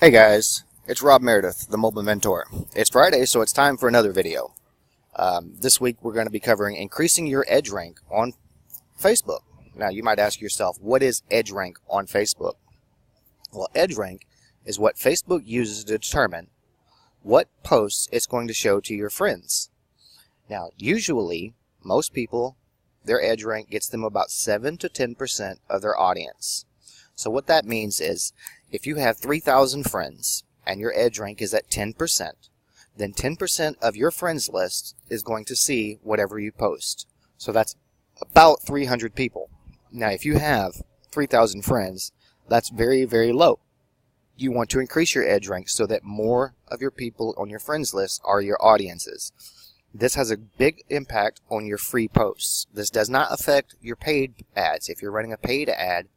Hey guys, it's Rob Meredith, the Mobile Mentor. It's Friday, so it's time for another video. This week we're going to be covering increasing your edge rank on Facebook. Now you might ask yourself, what is edge rank on Facebook? Well, edge rank is what Facebook uses to determine what posts it's going to show to your friends. Now, usually, most people, their edge rank gets them about 7 to 10% of their audience. So what that means is, if you have 3,000 friends and your edge rank is at 10%, then 10% of your friends list is going to see whatever you post. So that's about 300 people. Now, if you have 3,000 friends, that's very, very low. You want to increase your edge rank so that more of your people on your friends list are your audiences. This has a big impact on your free posts. This does not affect your paid ads. If you're running a paid ad,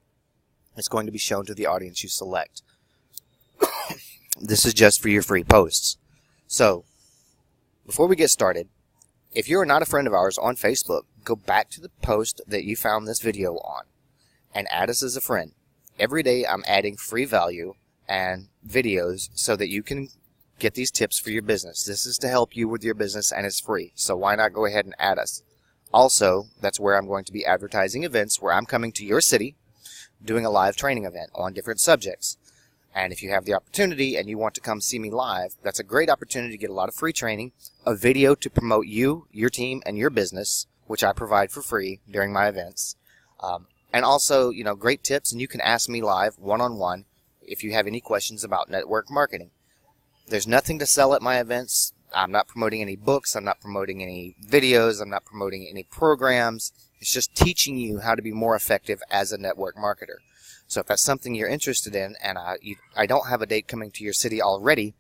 it's going to be shown to the audience you select. This is just for your free posts. So, before we get started, if you are not a friend of ours on Facebook, go back to the post that you found this video on and add us as a friend. Every day I'm adding free value and videos so that you can get these tips for your business. This is to help you with your business and it's free. So why not go ahead and add us? Also, that's where I'm going to be advertising events where I'm coming to your city, doing a live training event on different subjects. And if you have the opportunity and you want to come see me live, that's a great opportunity to get a lot of free training, a video to promote you, your team, and your business, which I provide for free during my events. And also, great tips, and you can ask me live, one-on-one, if you have any questions about network marketing. There's nothing to sell at my events. I'm not promoting any books. I'm not promoting any videos. I'm not promoting any programs. It's just teaching you how to be more effective as a network marketer. So if that's something you're interested in and I don't have a date coming to your city already,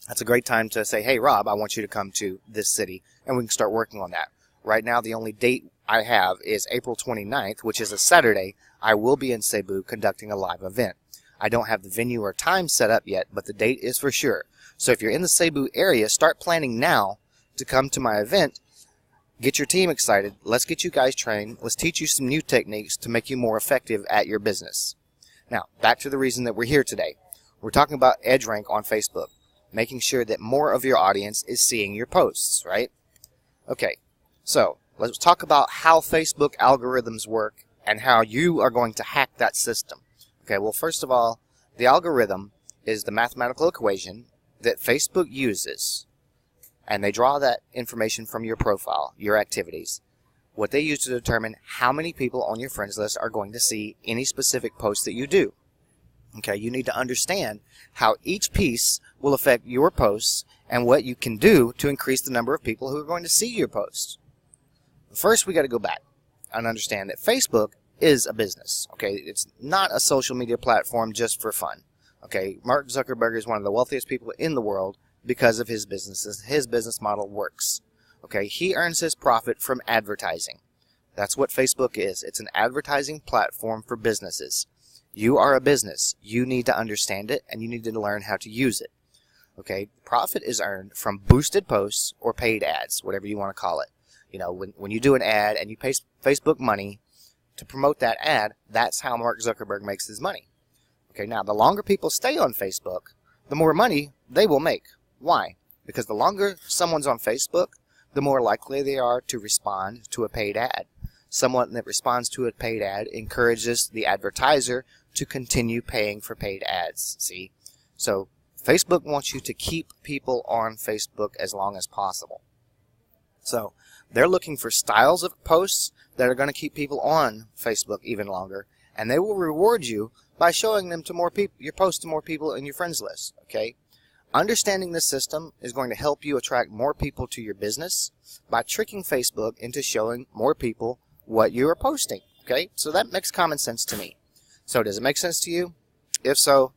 that's a great time to say, hey, Rob, I want you to come to this city, and we can start working on that. Right now, the only date I have is April 29th, which is a Saturday. I will be in Cebu conducting a live event. I don't have the venue or time set up yet, but the date is for sure. So if you're in the Cebu area, start planning now to come to my event. Get your team excited. Let's get you guys trained. Let's teach you some new techniques to make you more effective at your business. Now, back to the reason that we're here today. We're talking about edge rank on Facebook, making sure that more of your audience is seeing your posts, right? Okay, so let's talk about how Facebook algorithms work and how you are going to hack that system. Okay, well, first of all, the algorithm is the mathematical equation that Facebook uses, and they draw that information from your profile, your activities. What they use to determine how many people on your friends list are going to see any specific post that you do. Okay, you need to understand how each piece will affect your posts and what you can do to increase the number of people who are going to see your posts. First, we got to go back and understand that Facebook is a business. Okay, it's not a social media platform just for fun. Okay, Mark Zuckerberg is one of the wealthiest people in the world because of his businesses. His business model works. Okay, he earns his profit from advertising. That's what Facebook is. It's an advertising platform for businesses. You are a business. You need to understand it, and you need to learn how to use it. Okay, profit is earned from boosted posts or paid ads, whatever you want to call it. When you do an ad and you pay Facebook money to promote that ad, that's how Mark Zuckerberg makes his money. Okay, now the longer people stay on Facebook, the more money they will make. Why? Because the longer someone's on Facebook, the more likely they are to respond to a paid ad. Someone that responds to a paid ad encourages the advertiser to continue paying for paid ads. See? So Facebook wants you to keep people on Facebook as long as possible. So they're looking for styles of posts that are going to keep people on Facebook even longer, and they will reward you by showing them to more people, your post to more people in your friends list. Okay? Understanding this system is going to help you attract more people to your business by tricking Facebook into showing more people what you are posting. Okay? So that makes common sense to me. So does it make sense to you? If so,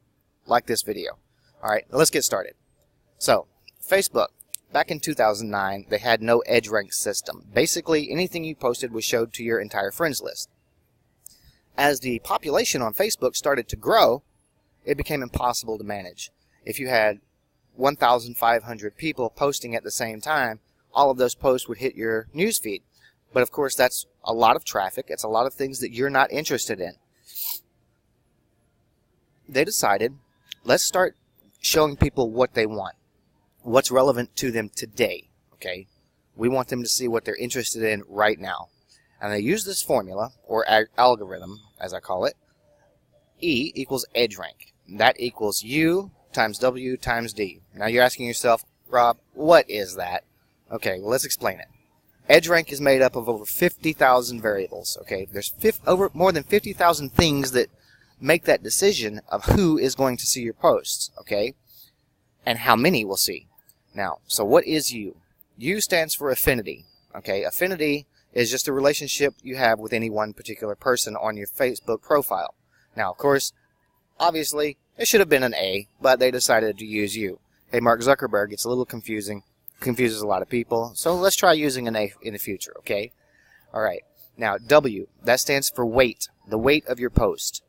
like this video. Alright, let's get started. So, Facebook. Back in 2009, they had no edge rank system. Basically, anything you posted was showed to your entire friends list. As the population on Facebook started to grow, it became impossible to manage. If you had 1,500 people posting at the same time, all of those posts would hit your newsfeed. But of course, that's a lot of traffic. It's a lot of things that you're not interested in. They decided, let's start showing people what they want, what's relevant to them today, okay? We want them to see what they're interested in right now. And they use this formula, or algorithm, as I call it. E equals EdgeRank. That equals U times W times D. Now you're asking yourself, Rob, what is that? Okay, well, let's explain it. EdgeRank is made up of over 50,000 variables, okay? There's more than 50,000 things that make that decision of who is going to see your posts, okay? And how many will see. Now, so what is U? U stands for affinity, okay? Affinity is just a relationship you have with any one particular person on your Facebook profile. Now, of course, obviously, it should have been an A, but they decided to use U. Hey, Mark Zuckerberg, it's a little confusing, confuses a lot of people, so let's try using an A in the future, okay? All right. Now, W, that stands for weight, the weight of your post.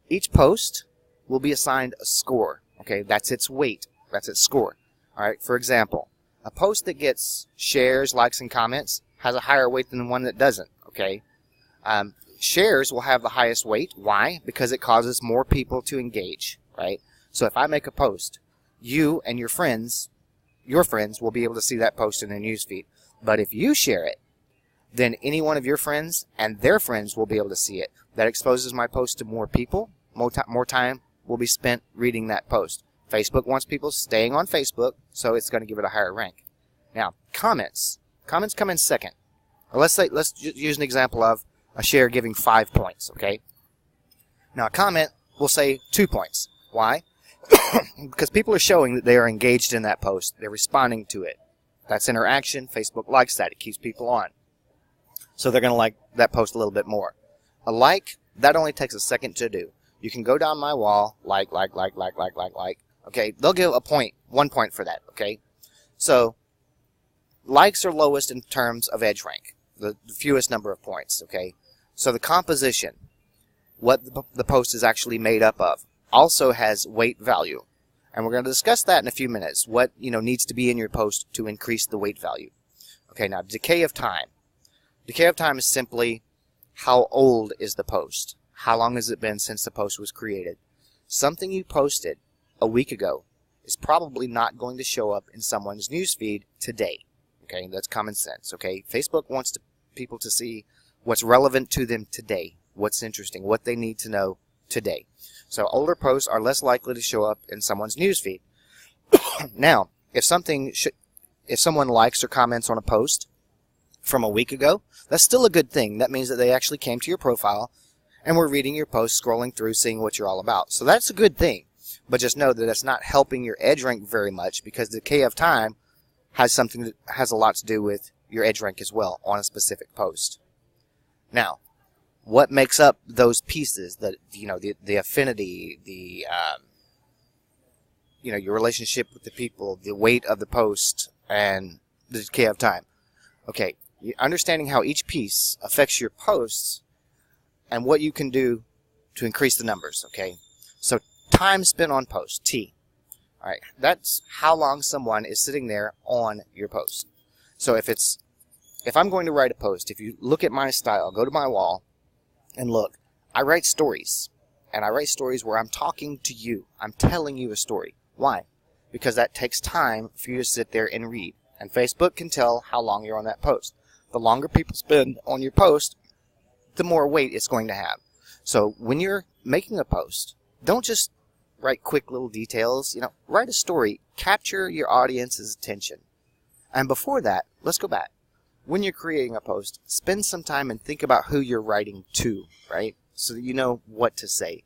Each post will be assigned a score, okay? That's its weight, that's its score. All right, for example, a post that gets shares, likes, and comments has a higher weight than one that doesn't, okay? Shares will have the highest weight. Why? Because it causes more people to engage, right? So if I make a post, you and your friends will be able to see that post in their newsfeed. But if you share it, then any one of your friends and their friends will be able to see it. That exposes my post to more people. More time will be spent reading that post. Facebook wants people staying on Facebook, so it's going to give it a higher rank. Now, comments. Comments come in second. Or let's use an example of a share giving 5 points, okay? Now, a comment will say 2 points. Why? Because people are showing that they are engaged in that post. They're responding to it. That's interaction. Facebook likes that. It keeps people on. So they're going to like that post a little bit more. A like, that only takes a second to do. You can go down my wall, like. Okay, they'll give 1 point for that, okay? So, likes are lowest in terms of EdgeRank, the fewest number of points, okay? So the composition, what the post is actually made up of, also has weight value. And we're going to discuss that in a few minutes, what needs to be in your post to increase the weight value. Okay, now decay of time. Decay of time is simply how old is the post? How long has it been since the post was created? Something you posted a week ago is probably not going to show up in someone's newsfeed today. Okay, that's common sense. Okay, Facebook wants people to see what's relevant to them today, what's interesting, what they need to know today. So older posts are less likely to show up in someone's newsfeed. Now, if someone likes or comments on a post from a week ago, that's still a good thing. That means that they actually came to your profile and were reading your post, scrolling through, seeing what you're all about. So that's a good thing. But just know that that's not helping your EdgeRank very much, because the decay of time has something that has a lot to do with your EdgeRank as well on a specific post. Now, what makes up those pieces? The affinity, your relationship with the people, the weight of the post, and the decay of time. Okay, understanding how each piece affects your posts and what you can do to increase the numbers. Okay, so time spent on post, T. All right, that's how long someone is sitting there on your post. So if I'm going to write a post, if you look at my style, go to my wall and look, I write stories. And I write stories where I'm talking to you. I'm telling you a story. Why? Because that takes time for you to sit there and read. And Facebook can tell how long you're on that post. The longer people spend on your post, the more weight it's going to have. So when you're making a post, don't just write quick little details. Write a story. Capture your audience's attention. And before that, let's go back. When you're creating a post, spend some time and think about who you're writing to, right? So that you know what to say.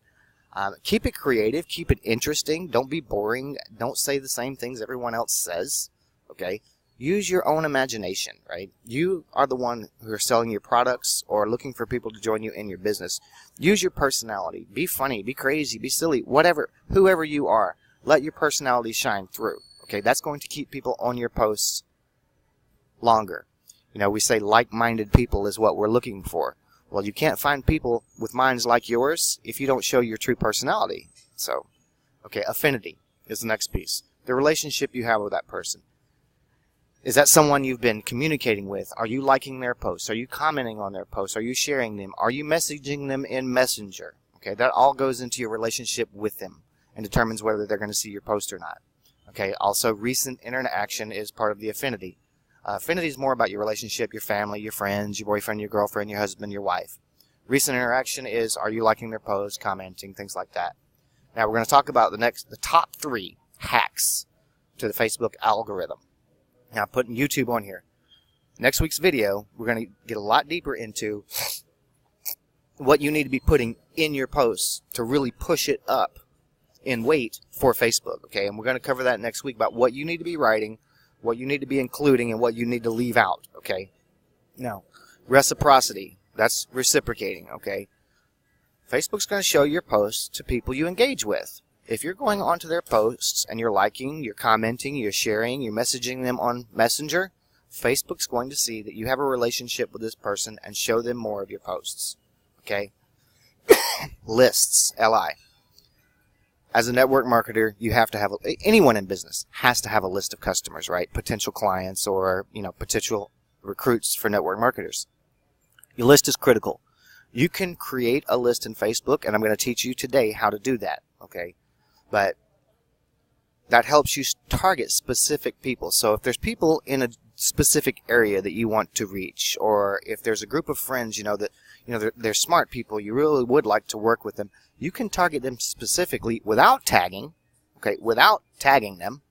Keep it creative. Keep it interesting. Don't be boring. Don't say the same things everyone else says, okay? Use your own imagination, right? You are the one who are selling your products or looking for people to join you in your business. Use your personality. Be funny, be crazy, be silly, whatever, whoever you are. Let your personality shine through, okay? That's going to keep people on your posts longer. We say like-minded people is what we're looking for. Well, you can't find people with minds like yours if you don't show your true personality. So, okay, affinity is the next piece. The relationship you have with that person. Is that someone you've been communicating with? Are you liking their posts? Are you commenting on their posts? Are you sharing them? Are you messaging them in Messenger? Okay, that all goes into your relationship with them. and determines whether they're going to see your post or not. Okay. Also, recent interaction is part of the affinity. Affinity is more about your relationship, your family, your friends, your boyfriend, your girlfriend, your husband, your wife. Recent interaction is, are you liking their posts, commenting, things like that. Now we're going to talk about the top 3 hacks to the Facebook algorithm. Now I'm putting YouTube on here. Next week's video, we're going to get a lot deeper into what you need to be putting in your posts to really push it up in weight for Facebook. Okay, and we're going to cover that next week about what you need to be writing, what you need to be including, and what you need to leave out. Okay. Now, reciprocity. That's reciprocating. Okay. Facebook's going to show your posts to people you engage with. If you're going onto their posts and you're liking, you're commenting, you're sharing, you're messaging them on Messenger, Facebook's going to see that you have a relationship with this person and show them more of your posts. Okay? Lists, LI. As a network marketer, you have to have, anyone in business has to have a list of customers, right? Potential clients or, potential recruits for network marketers. Your list is critical. You can create a list in Facebook, and I'm going to teach you today how to do that, okay? But that helps you target specific people. So if there's people in a specific area that you want to reach, or if there's a group of friends, they're smart people, you really would like to work with them, you can target them specifically without tagging, okay, without tagging them,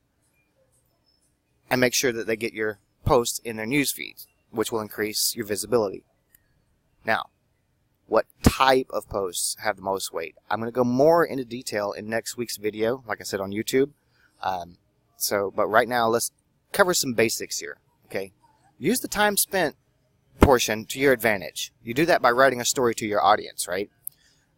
and make sure that they get your posts in their news feeds, which will increase your visibility. Now, what type of posts have the most weight? I'm going to go more into detail in next week's video, like I said, on YouTube. But right now, let's cover some basics here, okay? Use the time spent portion to your advantage. You do that by writing a story to your audience, right?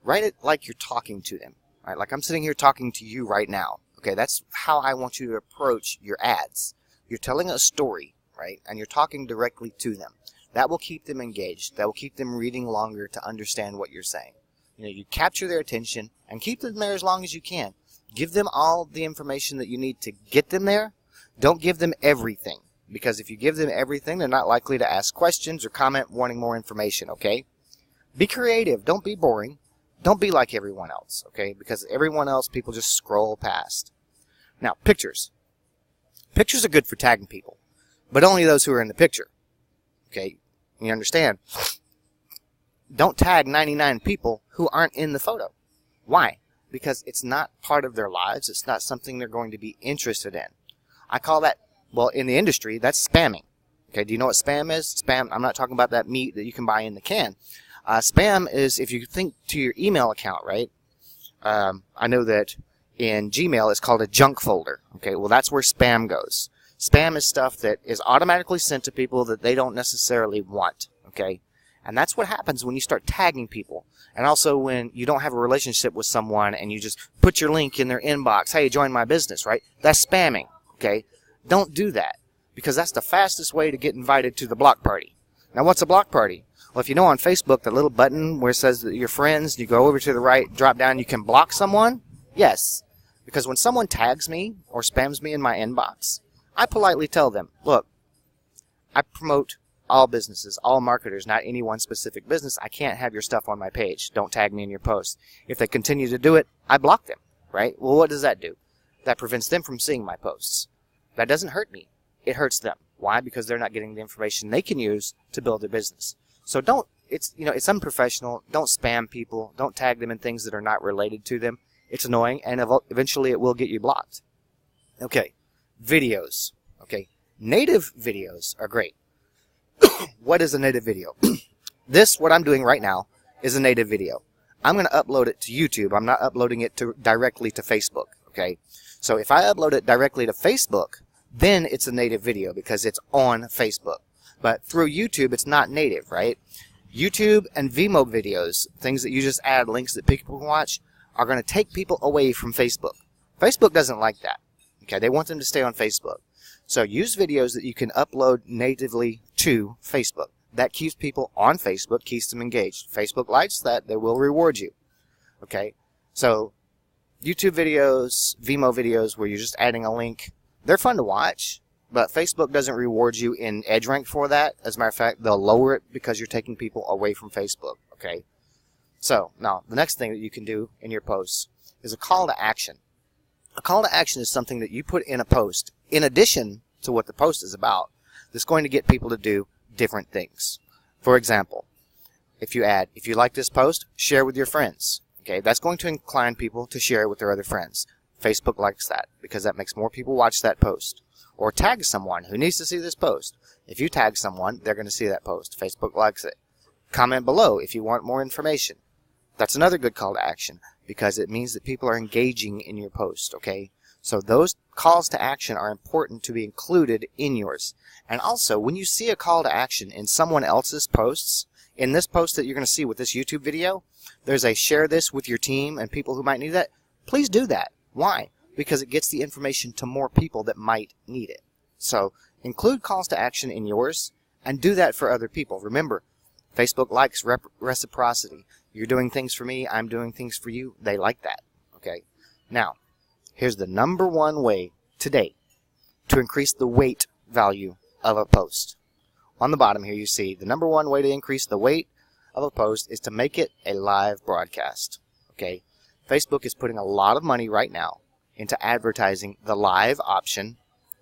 Write it like you're talking to them, right? Like I'm sitting here talking to you right now, okay? That's how I want you to approach your ads. You're telling a story, right? And you're talking directly to them. That will keep them engaged. That will keep them reading longer to understand what you're saying. You capture their attention and keep them there as long as you can. Give them all the information that you need to get them there. Don't give them everything, because if you give them everything, they're not likely to ask questions or comment wanting more information, okay? Be creative. Don't be boring. Don't be like everyone else, okay? Because everyone else, people just scroll past. Now, pictures. Pictures are good for tagging people, but only those who are in the picture, okay? You understand? Don't tag 99 people who aren't in the photo. Why? Because it's not part of their lives. It's not something they're going to be interested in. I call that, well, in the industry, that's spamming. Okay, do you know what spam is? Spam, I'm not talking about that meat that you can buy in the can. Spam is, if you think to your email account, right? I know that in Gmail it's called a junk folder. Okay, well, that's where spam goes. Spam is stuff that is automatically sent to people that they don't necessarily want, okay? And that's what happens when you start tagging people. And also when you don't have a relationship with someone and you just put your link in their inbox, hey, join my business, right? That's spamming, okay? Don't do that, because that's the fastest way to get invited to the block party. Now, what's a block party? Well, if you know on Facebook, the little button where it says that you're friends, you go over to the right, drop down, you can block someone? Yes. Because when someone tags me or spams me in my inbox, I politely tell them, look, I promote all businesses, all marketers, not any one specific business. I can't have your stuff on my page. Don't tag me in your post. If they continue to do it, I block them, right? Well, what does that do? That prevents them from seeing my posts. That doesn't hurt me. It hurts them. Why? Because they're not getting the information they can use to build their business. So it's unprofessional. Don't spam people. Don't tag them in things that are not related to them. It's annoying, and eventually it will get you blocked. Okay. Videos. Okay. Native videos are great. What is a native video? What I'm doing right now is a native video. I'm going to upload it to YouTube. I'm not uploading it directly to Facebook. Okay. So if I upload it directly to Facebook, then it's a native video because it's on Facebook. But through YouTube, it's not native, right? YouTube and Vimeo videos, things that you just add links that people can watch, are going to take people away from Facebook. Facebook doesn't like that. Okay, they want them to stay on Facebook. So use videos that you can upload natively to Facebook. That keeps people on Facebook, keeps them engaged. Facebook likes that. They will reward you. Okay, so YouTube videos, Vimeo videos where you're just adding a link, they're fun to watch, but Facebook doesn't reward you in EdgeRank for that. As a matter of fact, they'll lower it because you're taking people away from Facebook. Okay, so now the next thing that you can do in your posts is a call to action. A call to action is something that you put in a post in addition to what the post is about that's going to get people to do different things. For example, if you like this post, share with your friends. Okay, that's going to incline people to share it with their other friends. Facebook likes that because that makes more people watch that post. Or tag someone who needs to see this post. If you tag someone, they're going to see that post. Facebook likes it. Comment below if you want more information. That's another good call to action because it means that people are engaging in your post, okay? So those calls to action are important to be included in yours. And also, when you see a call to action in someone else's posts, in this post that you're going to see with this YouTube video, there's a share this with your team and people who might need that. Please do that. Why? Because it gets the information to more people that might need it. So include calls to action in yours and do that for other people. Remember, Facebook likes reciprocity. You're doing things for me, I'm doing things for you. They like that. Okay. Now, here's the number one way today to increase the weight value of a post. On the bottom here you see the number one way to increase the weight of a post is to make it a live broadcast. Okay. Facebook is putting a lot of money right now into advertising the live option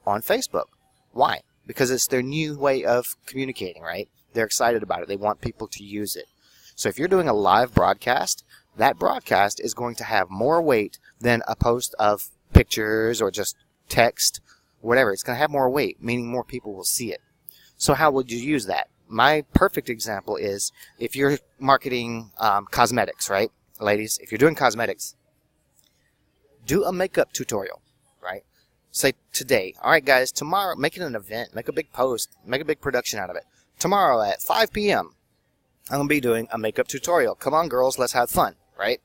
on Facebook. Why? Because it's their new way of communicating, right? They're excited about it. They want people to use it. So if you're doing a live broadcast, that broadcast is going to have more weight than a post of pictures or just text, whatever. It's going to have more weight, meaning more people will see it. So how would you use that? My perfect example is if you're marketing cosmetics, right? Ladies, if you're doing cosmetics, do a makeup tutorial, right? Say today, all right, guys, tomorrow, make it an event, make a big post, make a big production out of it. Tomorrow at 5 p.m., I'm going to be doing a makeup tutorial. Come on, girls, let's have fun, right?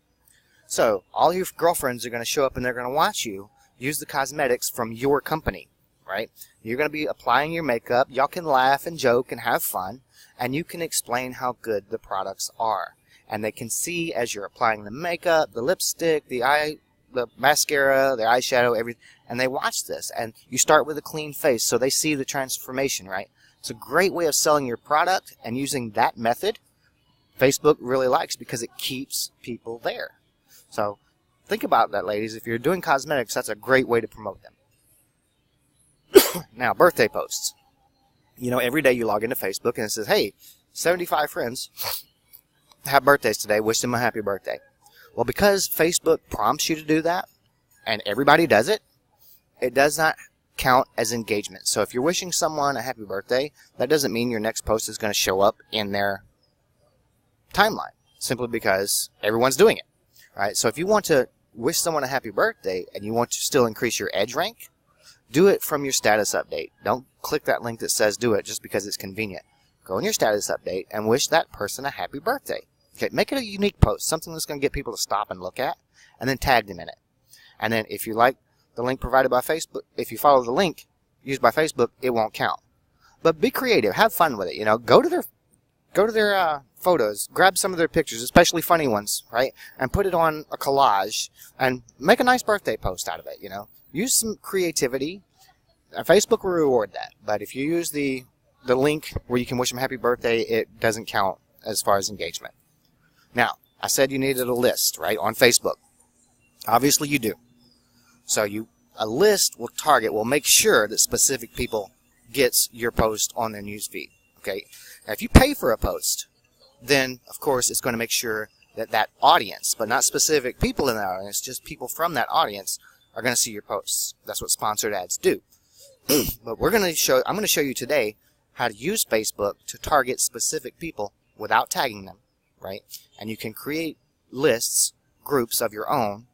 So all your girlfriends are going to show up and they're going to watch you use the cosmetics from your company, right? You're going to be applying your makeup. Y'all can laugh and joke and have fun, and you can explain how good the products are. And they can see as you're applying the makeup, the lipstick, the mascara, the eyeshadow, everything, and they watch this. And you start with a clean face, so they see the transformation, right? It's a great way of selling your product, and using that method, Facebook really likes because it keeps people there. So think about that, ladies. If you're doing cosmetics, that's a great way to promote them. Now, birthday posts. You know, every day you log into Facebook and it says, hey, 75 friends have birthdays today. Wish them a happy birthday. Well, because Facebook prompts you to do that, and everybody does it, it does not count as engagement. So if you're wishing someone a happy birthday, that doesn't mean your next post is going to show up in their timeline, simply because everyone's doing it. Right? So if you want to wish someone a happy birthday and you want to still increase your edge rank, do it from your status update. Don't click that link that says do it just because it's convenient. Go in your status update and wish that person a happy birthday. Okay, make it a unique post, something that's going to get people to stop and look at, and then tag them in it. And then if you like the link provided by Facebook, if you follow the link used by Facebook, it won't count. But be creative, have fun with it. You know, go to their photos, grab some of their pictures, especially funny ones, right, and put it on a collage and make a nice birthday post out of it. You know, use some creativity. Facebook will reward that. But if you use the link where you can wish them happy birthday, it doesn't count as far as engagement. Now, I said you needed a list, right, on Facebook. Obviously you do. So a list will make sure that specific people gets your post on their news feed. Okay. Now, if you pay for a post, then of course it's going to make sure that that audience, but not specific people in that audience, just people from that audience are going to see your posts. That's what sponsored ads do. But I'm going to show you today how to use Facebook to target specific people without tagging them, right? And you can create lists, groups of your own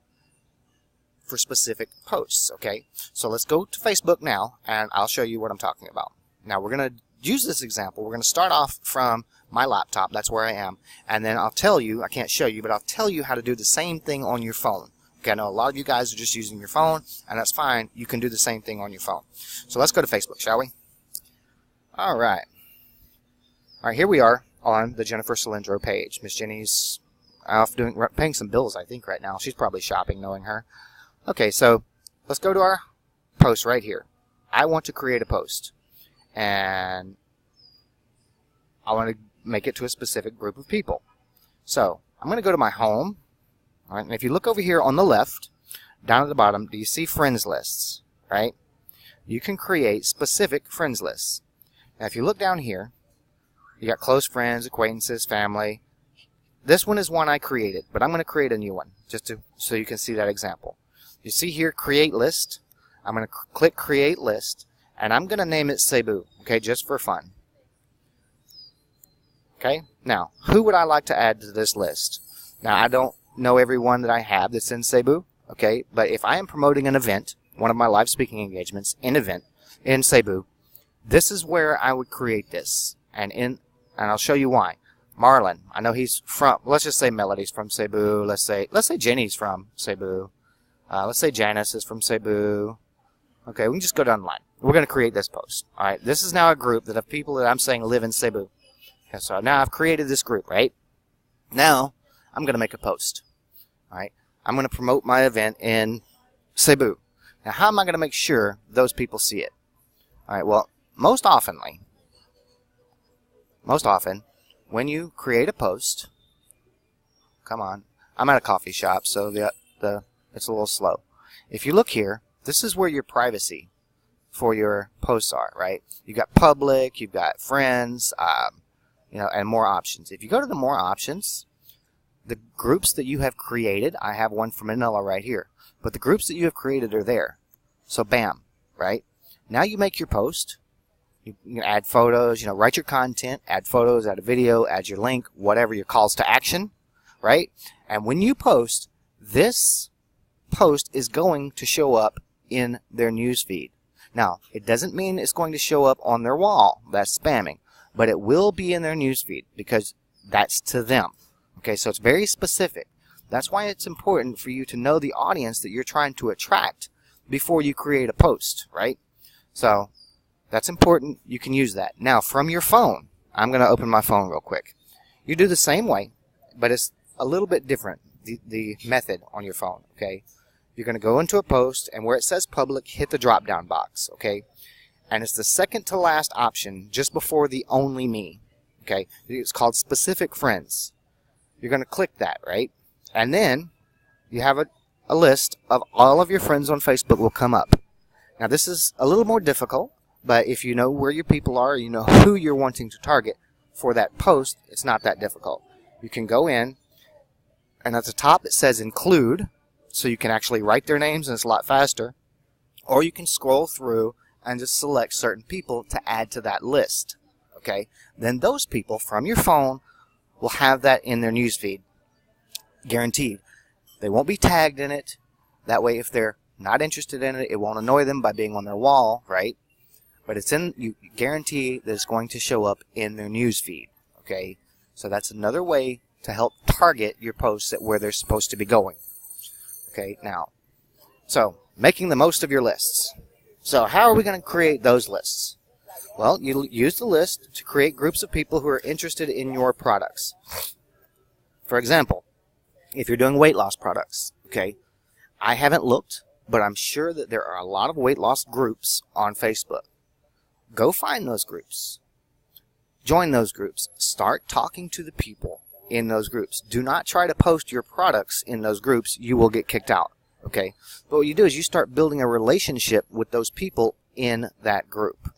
for specific posts, okay? So let's go to Facebook now, and I'll show you what I'm talking about. Now, we're going to use this example. We're going to start off from my laptop. That's where I am. And then I'll tell you, I can't show you, but I'll tell you how to do the same thing on your phone. Okay, I know a lot of you guys are just using your phone, and that's fine. You can do the same thing on your phone. So let's go to Facebook, shall we? All right. All right, here we are on the Jennifer Cilindro page. Miss Jenny's off paying some bills, I think, right now. She's probably shopping, knowing her. Okay, so let's go to our post right here. I want to create a post, and I want to make it to a specific group of people. So I'm going to go to my home. All right, and if you look over here on the left, down at the bottom, do you see friends lists, right? You can create specific friends lists. Now, if you look down here, you got close friends, acquaintances, family. This one is one I created, but I'm going to create a new one so you can see that example. You see here, create list. I'm going to click create list, and I'm going to name it Cebu, okay, just for fun. Okay, now, who would I like to add to this list? Now, I don't know everyone that I have that's in Cebu, okay, but if I am promoting an event, one of my live speaking engagements, in Cebu, this is where I would create this, and I'll show you why. Marlon, I know he's from, let's just say Melody's from Cebu, let's say Jenny's from Cebu, let's say Janice is from Cebu. Okay, we can just go down the line. We're going to create this post. Alright, this is now a group that of people that I'm saying live in Cebu. Okay, so now I've created this group, right? Now, I'm going to make a post. Alright, I'm going to promote my event in Cebu. Now, how am I going to make sure those people see it? Alright, well, most often, when you create a post, come on, I'm at a coffee shop, so it's a little slow. If you look here, this is where your privacy for your posts are, right? You've got public, you've got friends, and more options. If you go to the more options, the groups that you have created, I have one from Manila right here, but the groups that you have created are there. So bam, right? Now you make your post. You can add photos, write your content, add photos, add a video, add your link, whatever your calls to action, right? And when you post, this post is going to show up in their newsfeed. Now, it doesn't mean it's going to show up on their wall. That's spamming. But it will be in their newsfeed because that's to them. Okay, so it's very specific. That's why it's important for you to know the audience that you're trying to attract before you create a post, right? So that's important. You can use that. Now, from your phone, I'm going to open my phone real quick. You do the same way, but it's a little bit different, the method on your phone, okay? You're going to go into a post, and where it says public, hit the drop-down box, okay? And it's the second to last option just before the only me, okay? It's called specific friends. You're going to click that, right? And then you have a list of all of your friends on Facebook will come up. Now, this is a little more difficult, but if you know where your people are, you know who you're wanting to target for that post, it's not that difficult. You can go in, and at the top it says include, so you can actually write their names and it's a lot faster. Or you can scroll through and just select certain people to add to that list. Okay? Then those people from your phone will have that in their newsfeed. Guaranteed. They won't be tagged in it. That way, if they're not interested in it, it won't annoy them by being on their wall, right? But you guarantee that it's going to show up in their newsfeed. Okay? So that's another way to help target your posts at where they're supposed to be going. Okay, now, so making the most of your lists. So how are we going to create those lists? Well, you use the list to create groups of people who are interested in your products. For example, if you're doing weight loss products, okay, I haven't looked, but I'm sure that there are a lot of weight loss groups on Facebook. Go find those groups. Join those groups. Start talking to the people in those groups. Do not try to post your products in those groups. You will get kicked out. Okay? But what you do is you start building a relationship with those people in that group.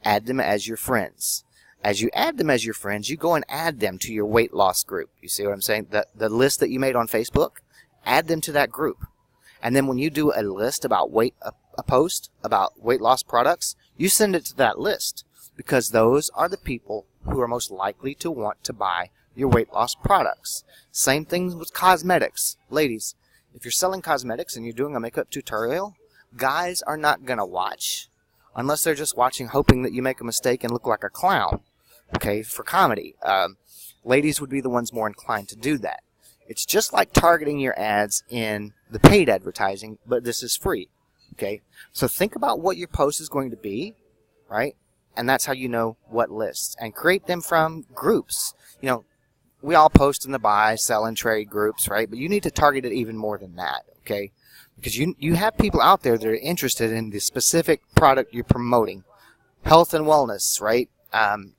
Add them as your friends. As you add them as your friends, you go and add them to your weight loss group. You see what I'm saying? The list that you made on Facebook, add them to that group. And then when you do a list about a post about weight loss products, you send it to that list because those are the people who are most likely to want to buy your weight loss products. Same thing with cosmetics. Ladies, if you're selling cosmetics and you're doing a makeup tutorial, guys are not going to watch unless they're just watching hoping that you make a mistake and look like a clown. Okay, for comedy. Ladies would be the ones more inclined to do that. It's just like targeting your ads in the paid advertising, but this is free. Okay, so think about what your post is going to be, right? And that's how you know what lists. And create them from groups. We all post in the buy, sell, and trade groups, right? But you need to target it even more than that, okay? Because you have people out there that are interested in the specific product you're promoting. Health and wellness, right?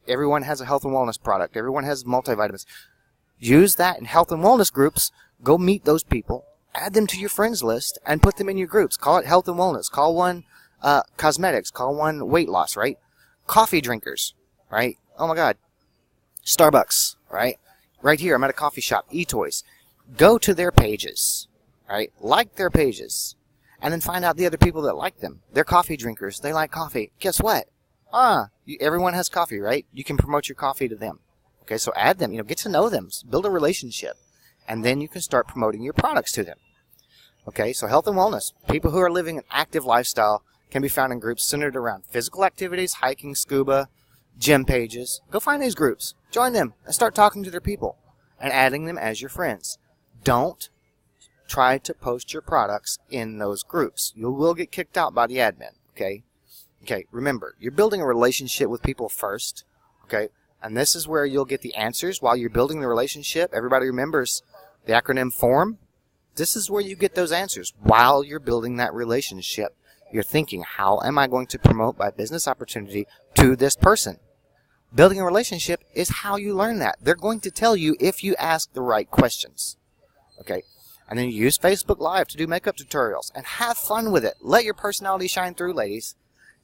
Everyone has a health and wellness product. Everyone has multivitamins. Use that in health and wellness groups. Go meet those people. add them to your friends list and put them in your groups. Call it health and wellness. Call one cosmetics. Call one weight loss, right? Coffee drinkers, right? Oh my God. Starbucks, right? Right here, I'm at a coffee shop, eToys. Go to their pages, right? Like their pages. And then find out the other people that like them. They're coffee drinkers. They like coffee. Guess what? Everyone has coffee, right? You can promote your coffee to them. Okay, so add them. Get to know them. Build a relationship. And then you can start promoting your products to them. Okay, so health and wellness. People who are living an active lifestyle can be found in groups centered around physical activities, hiking, scuba, gym pages. Go find these groups. Join them and start talking to their people and adding them as your friends. Don't try to post your products in those groups. You will get kicked out by the admin, okay? Okay, remember, you're building a relationship with people first, okay? And this is where you'll get the answers while you're building the relationship. Everybody remembers the acronym FORM. This is where you get those answers while you're building that relationship. You're thinking, how am I going to promote my business opportunity to this person? Building a relationship is how you learn that. They're going to tell you if you ask the right questions. Okay? And then you use Facebook Live to do makeup tutorials and have fun with it. Let your personality shine through, ladies.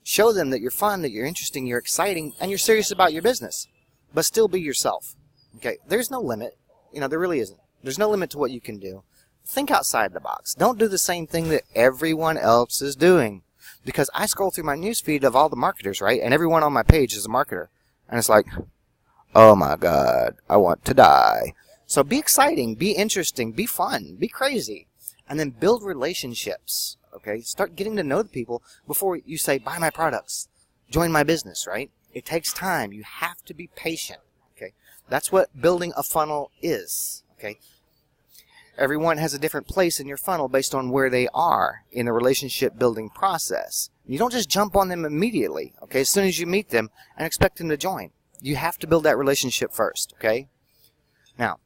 Show them that you're fun, that you're interesting, you're exciting, and you're serious about your business. But still be yourself. Okay? There's no limit. There really isn't. There's no limit to what you can do. Think outside the box. Don't do the same thing that everyone else is doing. Because I scroll through my newsfeed of all the marketers, right? And everyone on my page is a marketer. And it's like, oh my God, I want to die. So be exciting, be interesting, be fun, be crazy. And then build relationships, okay? Start getting to know the people before you say, buy my products, join my business, right? It takes time. You have to be patient, okay? That's what building a funnel is, okay? Everyone has a different place in your funnel based on where they are in the relationship building process. You don't just jump on them immediately, okay, as soon as you meet them and expect them to join. You have to build that relationship first, okay? Now,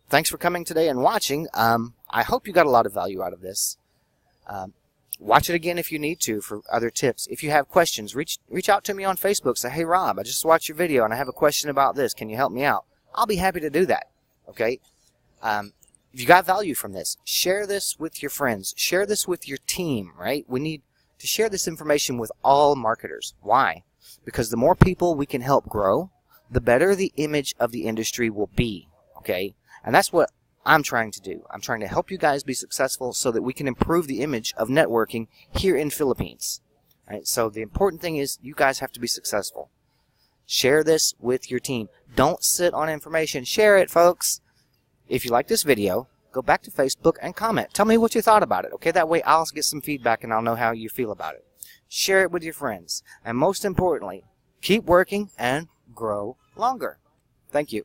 thanks for coming today and watching. I hope you got a lot of value out of this. Watch it again if you need to for other tips. If you have questions, reach out to me on Facebook. Say, hey, Rob, I just watched your video and I have a question about this. Can you help me out? I'll be happy to do that, okay? If you got value from this, share this with your friends. Share this with your team, right? We need to share this information with all marketers. Why? Because the more people we can help grow, the better the image of the industry will be, okay? And that's what I'm trying to do. I'm trying to help you guys be successful so that we can improve the image of networking here in Philippines. Right? So the important thing is you guys have to be successful. Share this with your team. Don't sit on information. Share it, folks. If you like this video, go back to Facebook and comment. Tell me what you thought about it, okay? That way I'll get some feedback and I'll know how you feel about it. Share it with your friends. And most importantly, keep working and grow longer. Thank you.